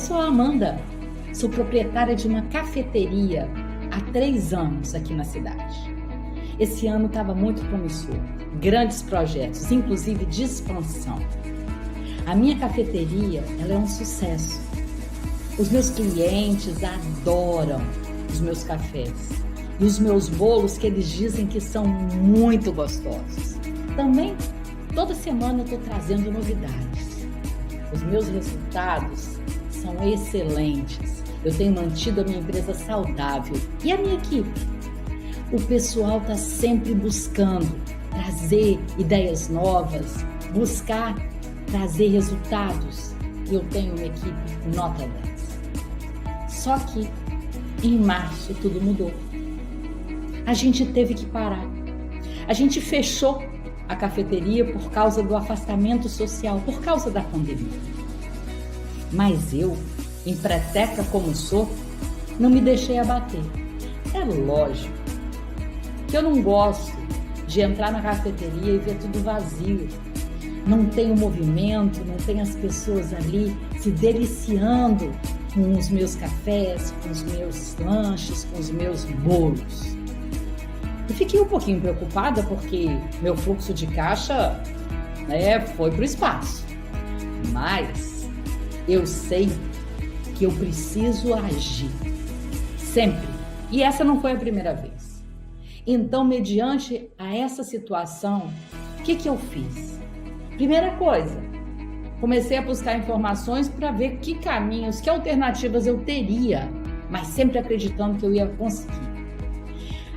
sou a Amanda, sou proprietária de uma cafeteria há 3 anos aqui na cidade. Esse ano estava muito promissor, grandes projetos, inclusive de expansão. A minha cafeteria, ela é um sucesso. Os meus clientes adoram os meus cafés e os meus bolos que eles dizem que são muito gostosos. Também, toda semana eu estou trazendo novidades. Os meus resultados são excelentes. Eu tenho mantido a minha empresa saudável. E a minha equipe? O pessoal está sempre buscando trazer ideias novas, buscar trazer resultados. E eu tenho uma equipe nota 10. Só que em março tudo mudou. A gente teve que parar. A gente fechou a cafeteria por causa do afastamento social, por causa da pandemia. Mas eu, empreteca como sou, não me deixei abater. É lógico que eu não gosto de entrar na cafeteria e ver tudo vazio. Não tem o movimento, não tem as pessoas ali se deliciando com os meus cafés, com os meus lanches, com os meus bolos. E fiquei um pouquinho preocupada porque meu fluxo de caixa, foi para o espaço. Mas eu sei que eu preciso agir. Sempre. E essa não foi a primeira vez. Então, mediante a essa situação, o que eu fiz? Primeira coisa, comecei a buscar informações para ver que caminhos, que alternativas eu teria, mas sempre acreditando que eu ia conseguir.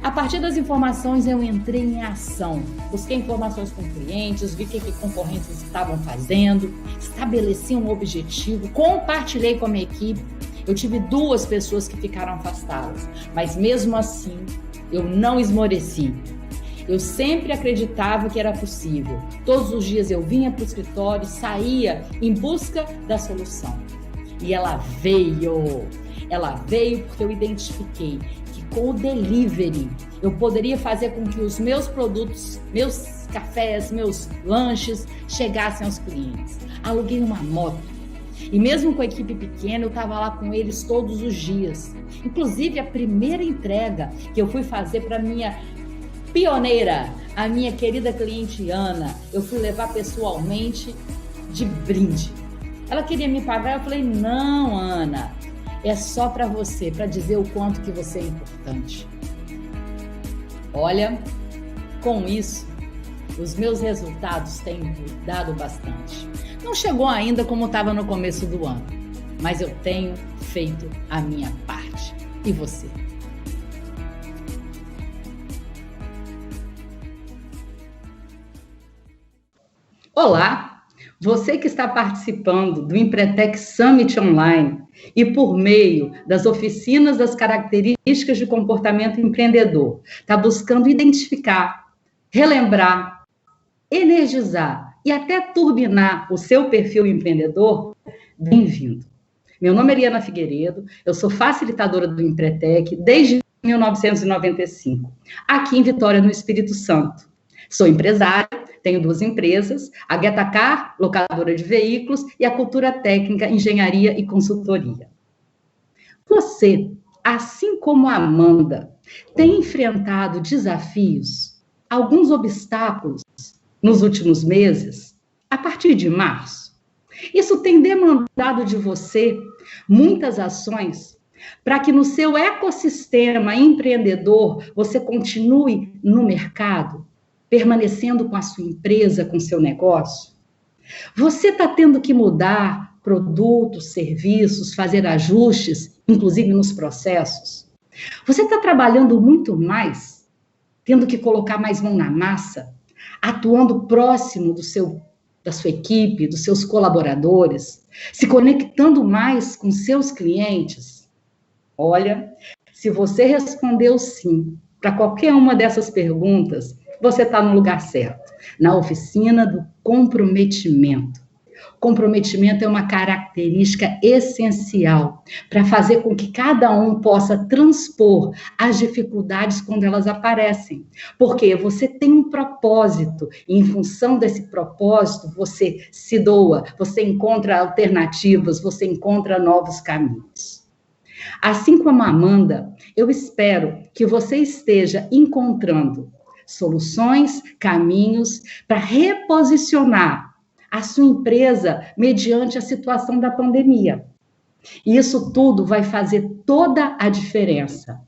A partir das informações, eu entrei em ação. Busquei informações com clientes, vi o que concorrentes estavam fazendo, estabeleci um objetivo, compartilhei com a minha equipe. Eu tive 2 pessoas que ficaram afastadas, mas mesmo assim, eu não esmoreci. Eu sempre acreditava que era possível. Todos os dias eu vinha para o escritório, saía em busca da solução. E ela veio. Ela veio porque eu identifiquei que com o delivery eu poderia fazer com que os meus produtos, meus cafés, meus lanches chegassem aos clientes. Aluguei uma moto. E mesmo com a equipe pequena, eu estava lá com eles todos os dias. Inclusive, a primeira entrega que eu fui fazer para minha pioneira, a minha querida cliente Ana, eu fui levar pessoalmente de brinde. Ela queria me pagar, eu falei, não, Ana, é só para você, para dizer o quanto que você é importante. Olha, com isso, os meus resultados têm mudado bastante. Não chegou ainda como estava no começo do ano, mas eu tenho feito a minha parte. E você? Olá, você que está participando do Empretec Summit Online e por meio das oficinas das características de comportamento empreendedor, está buscando identificar, relembrar, energizar e até turbinar o seu perfil empreendedor, bem-vindo. Meu nome é Eliana Figueiredo, eu sou facilitadora do Empretec desde 1995, aqui em Vitória, no Espírito Santo. Sou empresária, tenho 2 empresas, a Getacar, locadora de veículos, e a Cultura Técnica, Engenharia e Consultoria. Você, assim como a Amanda, tem enfrentado desafios, alguns obstáculos nos últimos meses, a partir de março. Isso tem demandado de você muitas ações para que no seu ecossistema empreendedor você continue no mercado, permanecendo com a sua empresa, com o seu negócio. Você está tendo que mudar produtos, serviços, fazer ajustes, inclusive nos processos. Você está trabalhando muito mais, tendo que colocar mais mão na massa, atuando próximo da sua equipe, dos seus colaboradores, se conectando mais com seus clientes. Olha, se você respondeu sim para qualquer uma dessas perguntas, você está no lugar certo, na oficina do comprometimento. Comprometimento é uma característica essencial para fazer com que cada um possa transpor as dificuldades quando elas aparecem. Porque você tem um propósito, e em função desse propósito, você se doa, você encontra alternativas, você encontra novos caminhos. Assim como a Amanda, eu espero que você esteja encontrando soluções, caminhos para reposicionar a sua empresa mediante a situação da pandemia. E isso tudo vai fazer toda a diferença.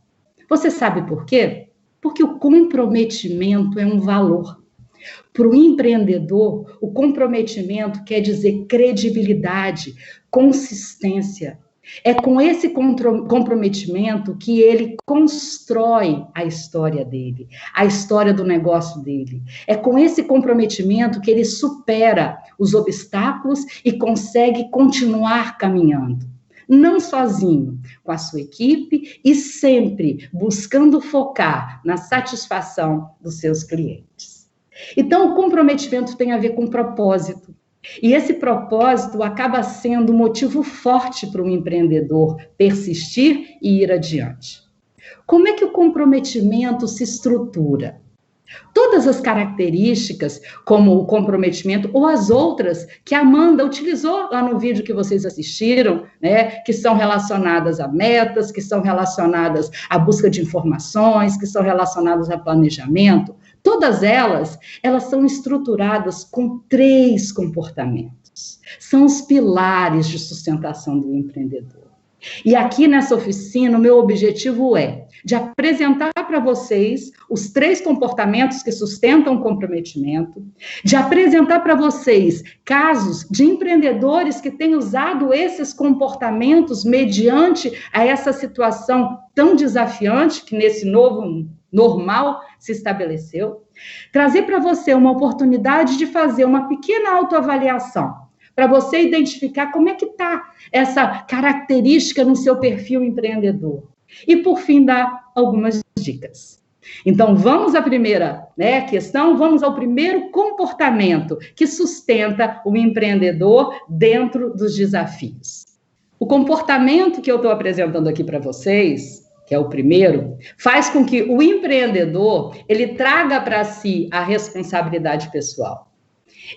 Você sabe por quê? Porque o comprometimento é um valor. Para o empreendedor, o comprometimento quer dizer credibilidade, consistência. É com esse comprometimento que ele constrói a história dele, a história do negócio dele. É com esse comprometimento que ele supera os obstáculos e consegue continuar caminhando. Não sozinho, com a sua equipe e sempre buscando focar na satisfação dos seus clientes. Então, o comprometimento tem a ver com propósito. E esse propósito acaba sendo um motivo forte para um empreendedor persistir e ir adiante. Como é que o comprometimento se estrutura? Todas as características, como o comprometimento ou as outras que a Amanda utilizou lá no vídeo que vocês assistiram, né, que são relacionadas a metas, que são relacionadas à busca de informações, que são relacionadas a planejamento, todas elas são estruturadas com 3 comportamentos. São os pilares de sustentação do empreendedor. E aqui nessa oficina, o meu objetivo é de apresentar para vocês os 3 comportamentos que sustentam o comprometimento, de apresentar para vocês casos de empreendedores que têm usado esses comportamentos mediante a essa situação tão desafiante que nesse novo normal se estabeleceu, trazer para você uma oportunidade de fazer uma pequena autoavaliação, para você identificar como é que está essa característica no seu perfil empreendedor. E, por fim, dar algumas dicas. Então, vamos à primeira questão, vamos ao primeiro comportamento que sustenta o empreendedor dentro dos desafios. O comportamento que eu estou apresentando aqui para vocês, que é o primeiro, faz com que o empreendedor ele traga para si a responsabilidade pessoal.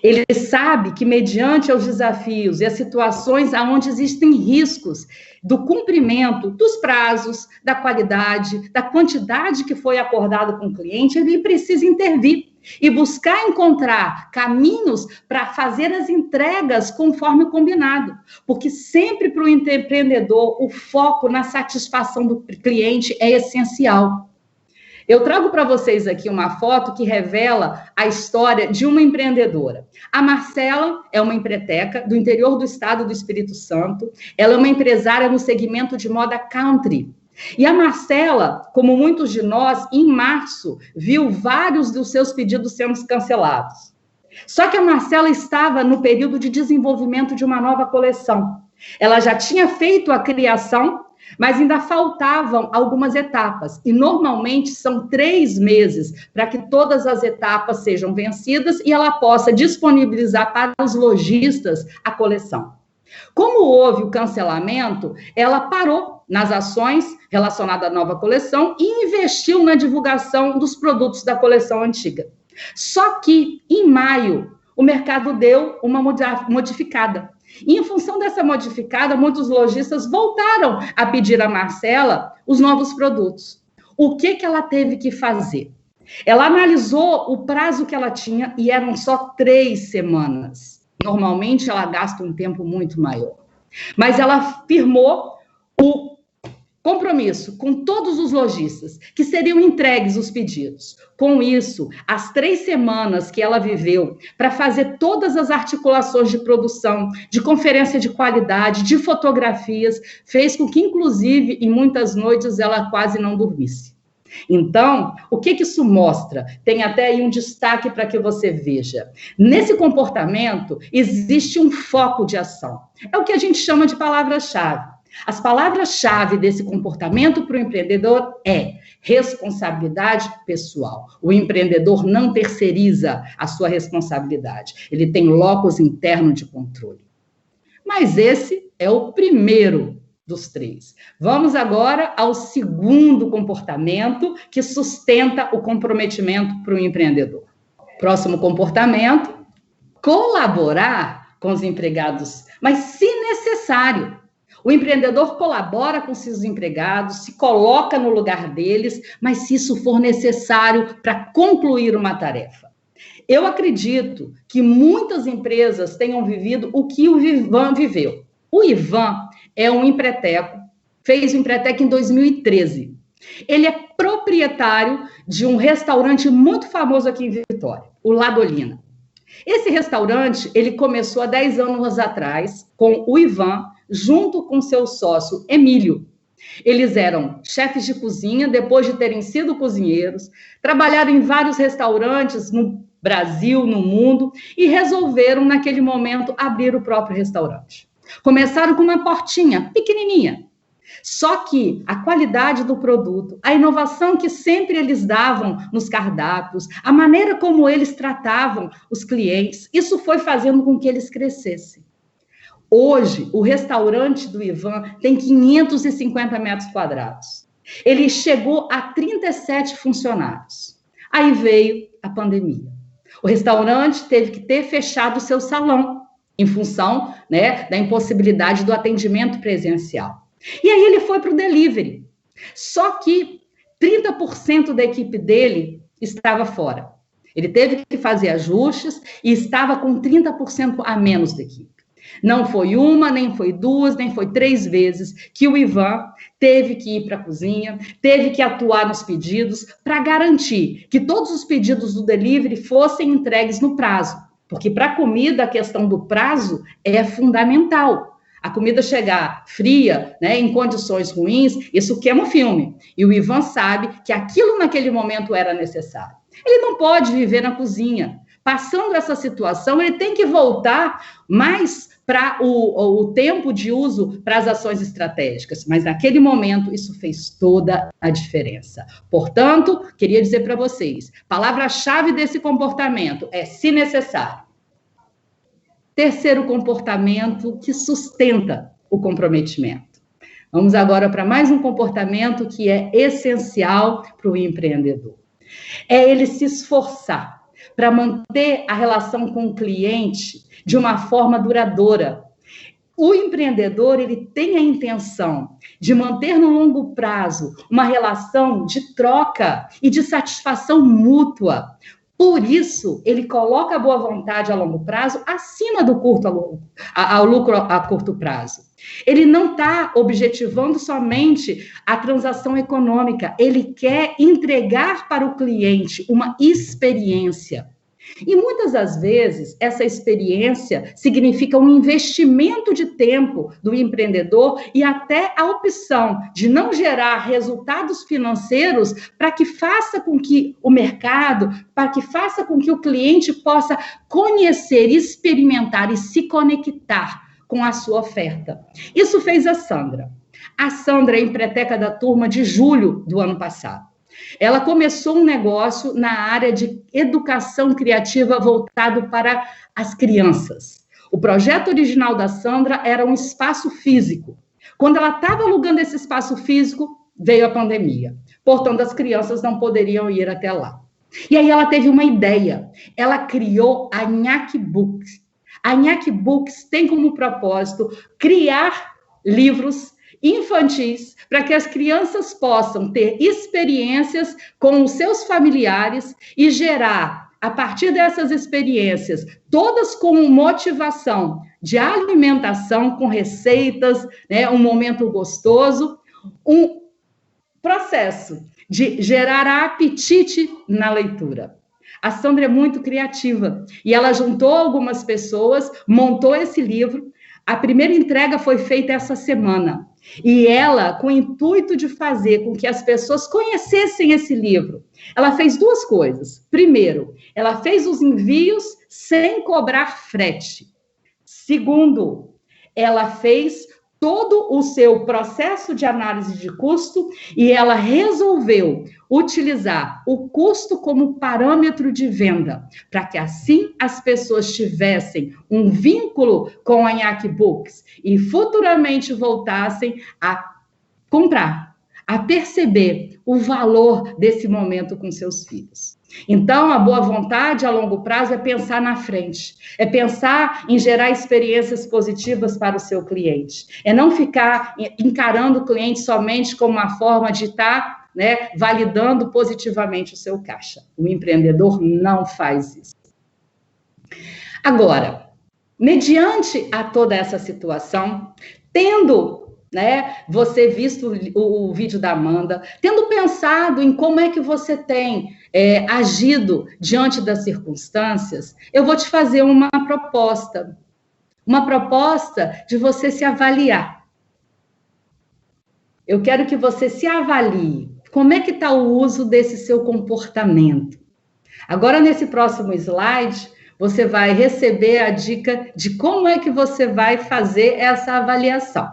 Ele sabe que, mediante os desafios e as situações onde existem riscos do cumprimento dos prazos, da qualidade, da quantidade que foi acordado com o cliente, ele precisa intervir e buscar encontrar caminhos para fazer as entregas conforme o combinado. Porque sempre para o empreendedor, o foco na satisfação do cliente é essencial. Eu trago para vocês aqui uma foto que revela a história de uma empreendedora. A Marcela é uma empreteca do interior do estado do Espírito Santo. Ela é uma empresária no segmento de moda country. E a Marcela, como muitos de nós, em março, viu vários dos seus pedidos sendo cancelados. Só que a Marcela estava no período de desenvolvimento de uma nova coleção. Ela já tinha feito a criação, mas ainda faltavam algumas etapas, e normalmente são 3 meses para que todas as etapas sejam vencidas e ela possa disponibilizar para os lojistas a coleção. Como houve o cancelamento, ela parou nas ações relacionadas à nova coleção e investiu na divulgação dos produtos da coleção antiga. Só que, em maio, o mercado deu uma modificada. E, em função dessa modificada, muitos lojistas voltaram a pedir a Marcela os novos produtos. O que ela teve que fazer? Ela analisou o prazo que ela tinha e eram só 3 semanas. Normalmente, ela gasta um tempo muito maior. Mas ela firmou o compromisso com todos os lojistas que seriam entregues os pedidos. Com isso, as 3 semanas que ela viveu para fazer todas as articulações de produção, de conferência de qualidade, de fotografias, fez com que, inclusive, em muitas noites, ela quase não dormisse. Então, o que isso mostra? Tem até aí um destaque para que você veja. Nesse comportamento, existe um foco de ação. É o que a gente chama de palavra-chave. As palavras-chave desse comportamento para o empreendedor é responsabilidade pessoal. O empreendedor não terceiriza a sua responsabilidade. Ele tem locus interno de controle. Mas esse é o primeiro dos 3. Vamos agora ao segundo comportamento que sustenta o comprometimento para o empreendedor. Próximo comportamento, colaborar com os empregados, mas se necessário. O empreendedor colabora com seus empregados, se coloca no lugar deles, mas se isso for necessário para concluir uma tarefa. Eu acredito que muitas empresas tenham vivido o que o Ivan viveu. O Ivan é um empreteco, fez o empreteco em 2013. Ele é proprietário de um restaurante muito famoso aqui em Vitória, o Ladolina. Esse restaurante, ele começou há 10 anos atrás com o Ivan, junto com seu sócio Emílio. Eles eram chefes de cozinha, depois de terem sido cozinheiros, trabalharam em vários restaurantes no Brasil, no mundo, e resolveram, naquele momento, abrir o próprio restaurante. Começaram com uma portinha pequenininha. Só que a qualidade do produto, a inovação que sempre eles davam nos cardápios, a maneira como eles tratavam os clientes, isso foi fazendo com que eles crescessem. Hoje, o restaurante do Ivan tem 550 metros quadrados. Ele chegou a 37 funcionários. Aí veio a pandemia. O restaurante teve que ter fechado o seu salão, em função, da impossibilidade do atendimento presencial. E aí ele foi para o delivery. Só que 30% da equipe dele estava fora. Ele teve que fazer ajustes e estava com 30% a menos da equipe. Não foi uma, nem foi duas, nem foi 3 vezes que o Ivan teve que ir para a cozinha, teve que atuar nos pedidos para garantir que todos os pedidos do delivery fossem entregues no prazo. Porque para a comida, a questão do prazo é fundamental. A comida chegar fria, em condições ruins, isso queima o filme. E o Ivan sabe que aquilo naquele momento era necessário. Ele não pode viver na cozinha. Passando essa situação, ele tem que voltar mais para o tempo de uso para as ações estratégicas. Mas naquele momento, isso fez toda a diferença. Portanto, queria dizer para vocês, palavra-chave desse comportamento é se necessário. Terceiro comportamento que sustenta o comprometimento. Vamos agora para mais um comportamento que é essencial para o empreendedor. É ele se esforçar para manter a relação com o cliente de uma forma duradoura. O empreendedor, ele tem a intenção de manter no longo prazo uma relação de troca e de satisfação mútua. Por isso, ele coloca a boa vontade a longo prazo acima do ao lucro a curto prazo. Ele não está objetivando somente a transação econômica, ele quer entregar para o cliente uma experiência. E muitas das vezes, essa experiência significa um investimento de tempo do empreendedor e até a opção de não gerar resultados financeiros para que faça com que o mercado, para que faça com que o cliente possa conhecer, experimentar e se conectar com a sua oferta. Isso fez a Sandra. A Sandra é empreteca da turma de julho do ano passado. Ela começou um negócio na área de educação criativa voltado para as crianças. O projeto original da Sandra era um espaço físico. Quando ela estava alugando esse espaço físico, veio a pandemia. Portanto, as crianças não poderiam ir até lá. E aí ela teve uma ideia. Ela criou a Nhaque Books. A Nhaque Books tem como propósito criar livros infantis para que as crianças possam ter experiências com os seus familiares e gerar, a partir dessas experiências, todas com motivação de alimentação, com receitas, um momento gostoso, um processo de gerar apetite na leitura. A Sandra é muito criativa e ela juntou algumas pessoas, montou esse livro. A primeira entrega foi feita essa semana. E ela, com o intuito de fazer com que as pessoas conhecessem esse livro, ela fez 2 coisas. Primeiro, ela fez os envios sem cobrar frete. Segundo, ela fez todo o seu processo de análise de custo e ela resolveu utilizar o custo como parâmetro de venda, para que assim as pessoas tivessem um vínculo com a Nhaque Books e futuramente voltassem a comprar, a perceber o valor desse momento com seus filhos. Então, a boa vontade a longo prazo é pensar na frente, é pensar em gerar experiências positivas para o seu cliente, é não ficar encarando o cliente somente como uma forma de estar, né, validando positivamente o seu caixa. O empreendedor não faz isso. Agora, mediante a toda essa situação, tendo, né, você visto o vídeo da Amanda, tendo pensado em como é que você tem agido diante das circunstâncias, eu vou te fazer uma proposta de você se avaliar. Eu quero que você se avalie. Como é que está o uso desse seu comportamento? Agora, nesse próximo slide, você vai receber a dica de como é que você vai fazer essa avaliação.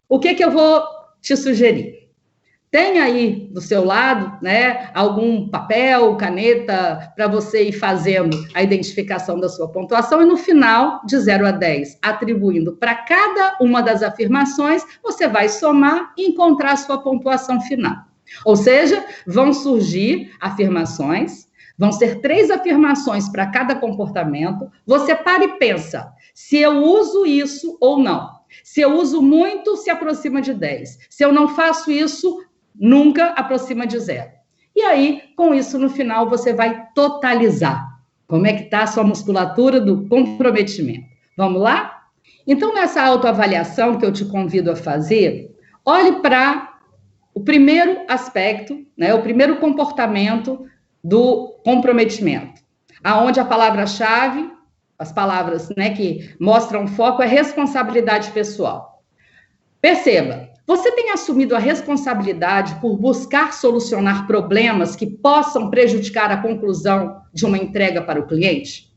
O que eu vou te sugerir? Tem aí do seu lado, né, algum papel, caneta, para você ir fazendo a identificação da sua pontuação e no final, de 0 a 10, atribuindo para cada uma das afirmações, você vai somar e encontrar a sua pontuação final. Ou seja, vão surgir afirmações, vão ser 3 afirmações para cada comportamento, você para e pensa, se eu uso isso ou não. Se eu uso muito, se aproxima de 10. Se eu não faço isso, nunca aproxima de 0. E aí, com isso, no final, você vai totalizar. Como é que está a sua musculatura do comprometimento? Vamos lá? Então, nessa autoavaliação que eu te convido a fazer, olhe para o primeiro aspecto, né, o primeiro comportamento do comprometimento, aonde a palavra-chave, as palavras, né, que mostram foco é responsabilidade pessoal. Perceba, você tem assumido a responsabilidade por buscar solucionar problemas que possam prejudicar a conclusão de uma entrega para o cliente?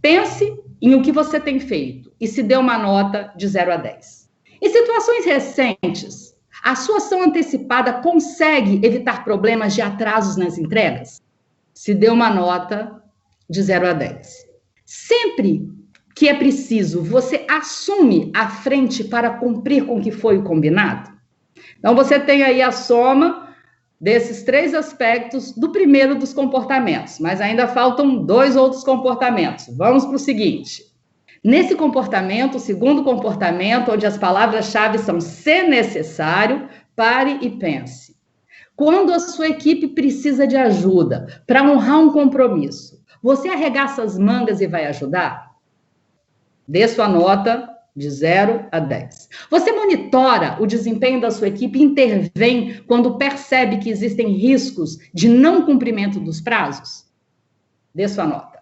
Pense em o que você tem feito e se dê uma nota de 0 a 10. Em situações recentes, a sua ação antecipada consegue evitar problemas de atrasos nas entregas? Se dê uma nota de 0 a 10. Sempre que é preciso, você assume a frente para cumprir com o que foi o combinado? Então, você tem aí a soma desses 3 aspectos do primeiro dos comportamentos, mas ainda faltam 2 outros comportamentos. Vamos para o seguinte. Nesse comportamento, o segundo comportamento, onde as palavras-chave são se necessário, pare e pense. Quando a sua equipe precisa de ajuda para honrar um compromisso, você arregaça as mangas e vai ajudar? Dê sua nota de 0 a 10. Você monitora o desempenho da sua equipe e intervém quando percebe que existem riscos de não cumprimento dos prazos? Dê sua nota.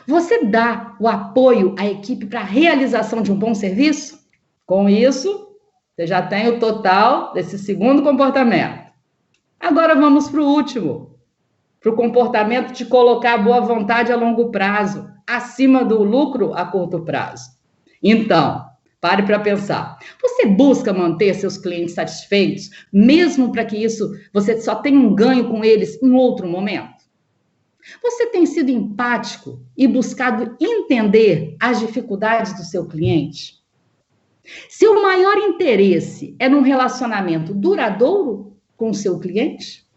Você dá o apoio à equipe para a realização de um bom serviço? Com isso, você já tem o total desse segundo comportamento. Agora vamos para o último, para o comportamento de colocar a boa vontade a longo prazo, acima do lucro a curto prazo. Então, pare para pensar. Você busca manter seus clientes satisfeitos, mesmo para que isso você só tenha um ganho com eles em outro momento? Você tem sido empático e buscado entender as dificuldades do seu cliente? Se o maior interesse é num relacionamento duradouro com o seu cliente?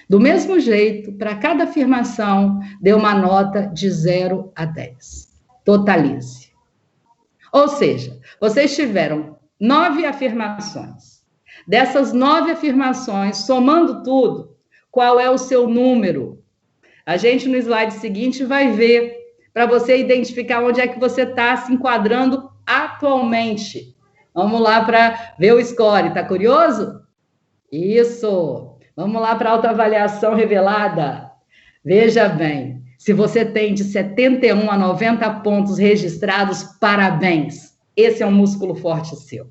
Do mesmo jeito, para cada afirmação, dê uma nota de 0 a 10. Totalize. Ou seja, vocês tiveram 9 afirmações. Dessas 9 afirmações, somando tudo, qual é o seu número? A gente, no slide seguinte, vai ver, para você identificar onde é que você está se enquadrando atualmente. Vamos lá para ver o score. Está curioso? Isso! Vamos lá para a autoavaliação revelada. Veja bem, se você tem de 71 a 90 pontos registrados, parabéns. Esse é um músculo forte seu.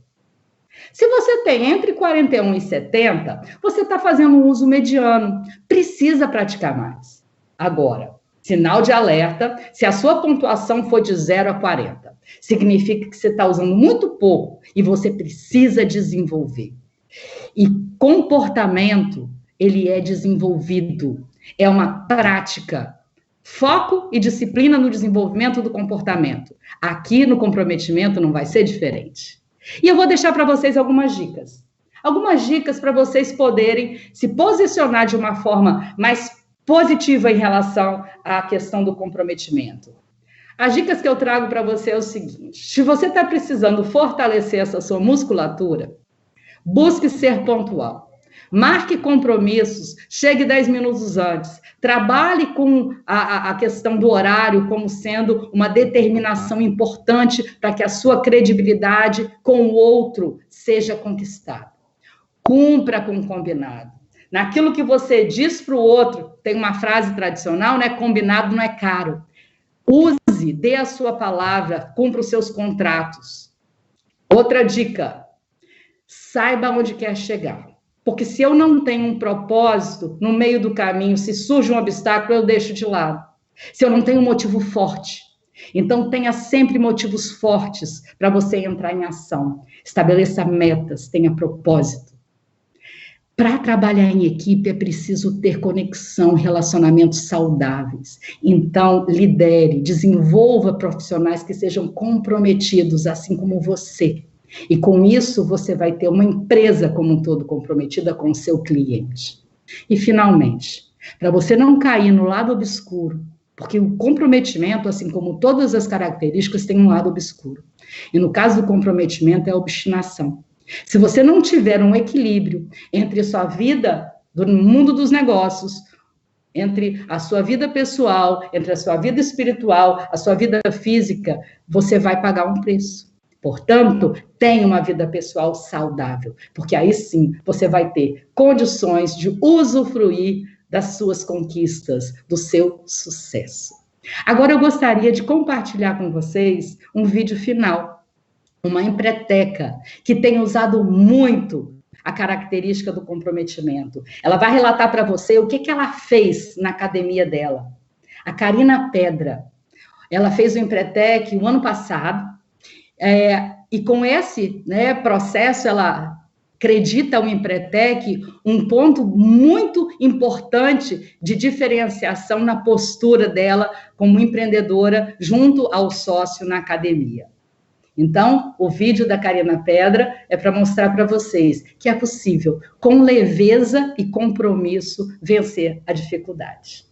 Se você tem entre 41 e 70, você está fazendo um uso mediano. Precisa praticar mais. Agora, sinal de alerta, se a sua pontuação for de 0 a 40. Significa que você está usando muito pouco e você precisa desenvolver. E comportamento, ele é desenvolvido, é uma prática. Foco e disciplina no desenvolvimento do comportamento. Aqui no comprometimento não vai ser diferente. E eu vou deixar para vocês algumas dicas. Algumas dicas para vocês poderem se posicionar de uma forma mais positiva em relação à questão do comprometimento. As dicas que eu trago para você é o seguinte: se você está precisando fortalecer essa sua musculatura, busque ser pontual. Marque compromissos, chegue 10 minutos antes. Trabalhe com a questão do horário como sendo uma determinação importante para que a sua credibilidade com o outro seja conquistada. Cumpra com o combinado. Naquilo que você diz para o outro, tem uma frase tradicional, né? Combinado não é caro. Use, dê a sua palavra, cumpra os seus contratos. Outra dica, saiba onde quer chegar. Porque se eu não tenho um propósito, no meio do caminho, se surge um obstáculo, eu deixo de lado. Se eu não tenho um motivo forte. Então, tenha sempre motivos fortes para você entrar em ação. Estabeleça metas, tenha propósito. Para trabalhar em equipe é preciso ter conexão, relacionamentos saudáveis. Então, lidere, desenvolva profissionais que sejam comprometidos, assim como você. E com isso, você vai ter uma empresa como um todo comprometida com o seu cliente. E, finalmente, para você não cair no lado obscuro, porque o comprometimento, assim como todas as características, tem um lado obscuro. E no caso do comprometimento, é a obstinação. Se você não tiver um equilíbrio entre a sua vida do mundo dos negócios, entre a sua vida pessoal, entre a sua vida espiritual, a sua vida física, você vai pagar um preço. Portanto, tenha uma vida pessoal saudável, porque aí sim você vai ter condições de usufruir das suas conquistas, do seu sucesso. Agora eu gostaria de compartilhar com vocês um vídeo final, uma empreteca que tem usado muito a característica do comprometimento. Ela vai relatar para você o que ela fez na academia dela. A Karina Pedra, ela fez o Empretec o ano passado, e com esse processo, ela acredita o Empretec um ponto muito importante de diferenciação na postura dela como empreendedora junto ao sócio na academia. Então, o vídeo da Karina Pedra é para mostrar para vocês que é possível, com leveza e compromisso, vencer a dificuldade.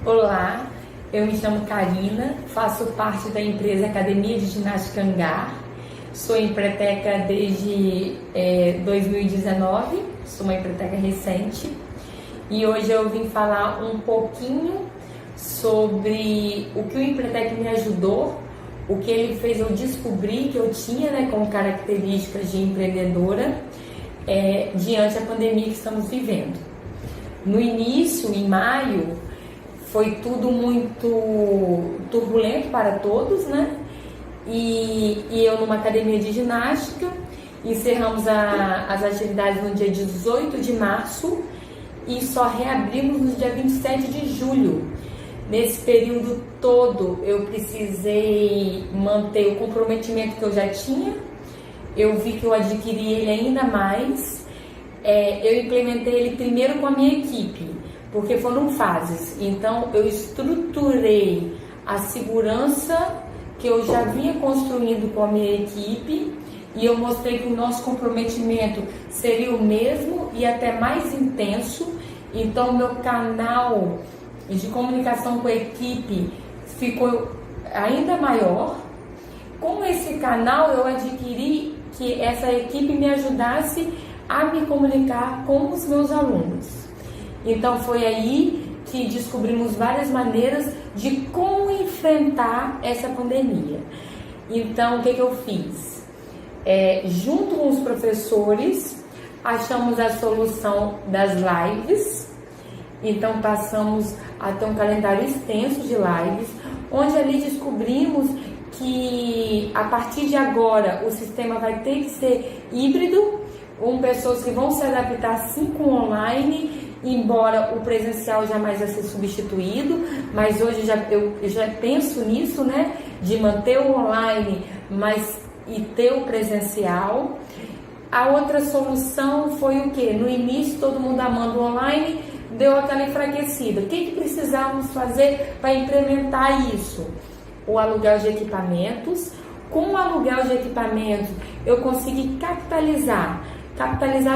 Olá, eu me chamo Karina, faço parte da empresa Academia de Ginástica Hangar, sou empreteca desde 2019, sou uma empreteca recente, e hoje eu vim falar um pouquinho sobre o que o Empretec me ajudou, o que ele fez eu descobrir que eu tinha, como características de empreendedora, diante da pandemia que estamos vivendo. No início, em maio, foi tudo muito turbulento para todos, E eu numa academia de ginástica, encerramos as atividades no dia 18 de março e só reabrimos no dia 27 de julho. Nesse período todo, eu precisei manter o comprometimento que eu já tinha. Eu vi que eu adquiri ele ainda mais. Eu implementei ele primeiro com a minha equipe, porque foram fases. Então, eu estruturei a segurança que eu já vinha construindo com a minha equipe e eu mostrei que o nosso comprometimento seria o mesmo e até mais intenso. Então, meu canal de comunicação com a equipe ficou ainda maior. Com esse canal, eu adquiri que essa equipe me ajudasse a me comunicar com os meus alunos. Então, foi aí que descobrimos várias maneiras de como enfrentar essa pandemia. Então, o que eu fiz? Junto com os professores, achamos a solução das lives. Então, passamos a ter um calendário extenso de lives, onde ali descobrimos que, a partir de agora, o sistema vai ter que ser híbrido, com pessoas que vão se adaptar sim com online embora o presencial jamais vai ser substituído, mas hoje eu já penso nisso, né, de manter o online, e ter o presencial. A outra solução foi o quê? No início, todo mundo amando online, deu aquela enfraquecida. O que precisávamos fazer para implementar isso? O aluguel de equipamentos. Com o aluguel de equipamentos, eu consegui capitalizar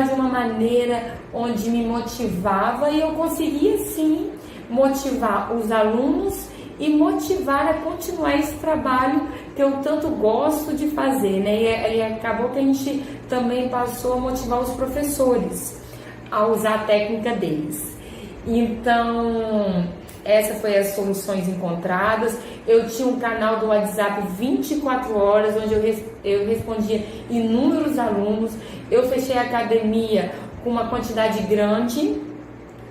de uma maneira onde me motivava, e eu conseguia sim motivar os alunos e motivar a continuar esse trabalho que eu tanto gosto de fazer, né? E acabou que a gente também passou a motivar os professores a usar a técnica deles. Então, essas foram as soluções encontradas. Eu tinha um canal do WhatsApp 24 horas, onde eu respondia inúmeros alunos. Eu fechei a academia com uma quantidade grande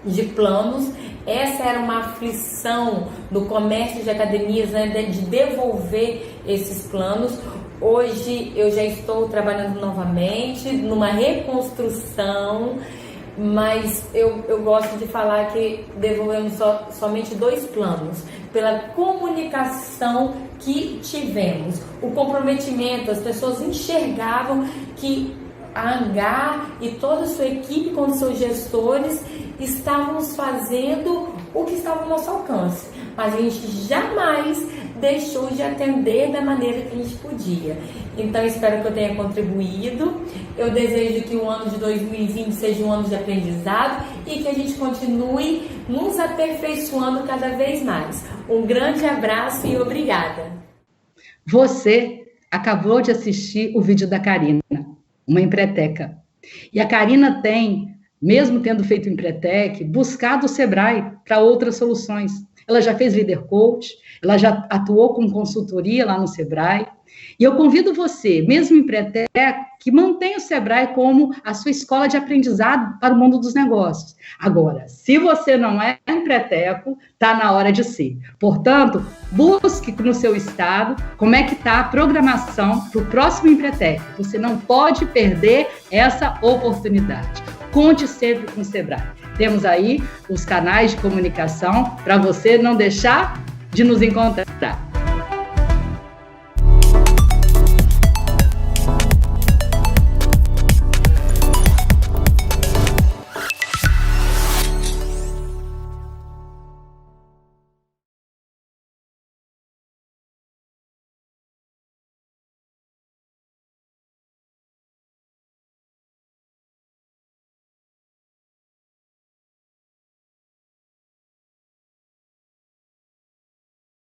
de planos. Essa era uma aflição do comércio de academias, né, de devolver esses planos. Hoje eu já estou trabalhando novamente numa reconstrução, mas eu gosto de falar que devolvemos somente 2 planos, pela comunicação que tivemos, o comprometimento. As pessoas enxergavam que a Angar e toda a sua equipe com os seus gestores estávamos fazendo o que estava ao nosso alcance, mas a gente jamais deixou de atender da maneira que a gente podia. Então, espero que eu tenha contribuído. Eu desejo que o ano de 2020 seja um ano de aprendizado e que a gente continue nos aperfeiçoando cada vez mais. Um grande abraço e obrigada. Você acabou de assistir o vídeo da Karina, uma empreteca. E a Karina tem, mesmo tendo feito Empretec, buscado o Sebrae para outras soluções. Ela já fez Líder Coach, ela já atuou com consultoria lá no Sebrae. E eu convido você, mesmo Empretec, que mantenha o Sebrae como a sua escola de aprendizado para o mundo dos negócios. Agora, se você não é empreteco, está na hora de ser. Portanto, busque no seu estado como é que está a programação para o próximo Empretec. Você não pode perder essa oportunidade. Conte sempre com o Sebrae. Temos aí os canais de comunicação para você não deixar de nos encontrar.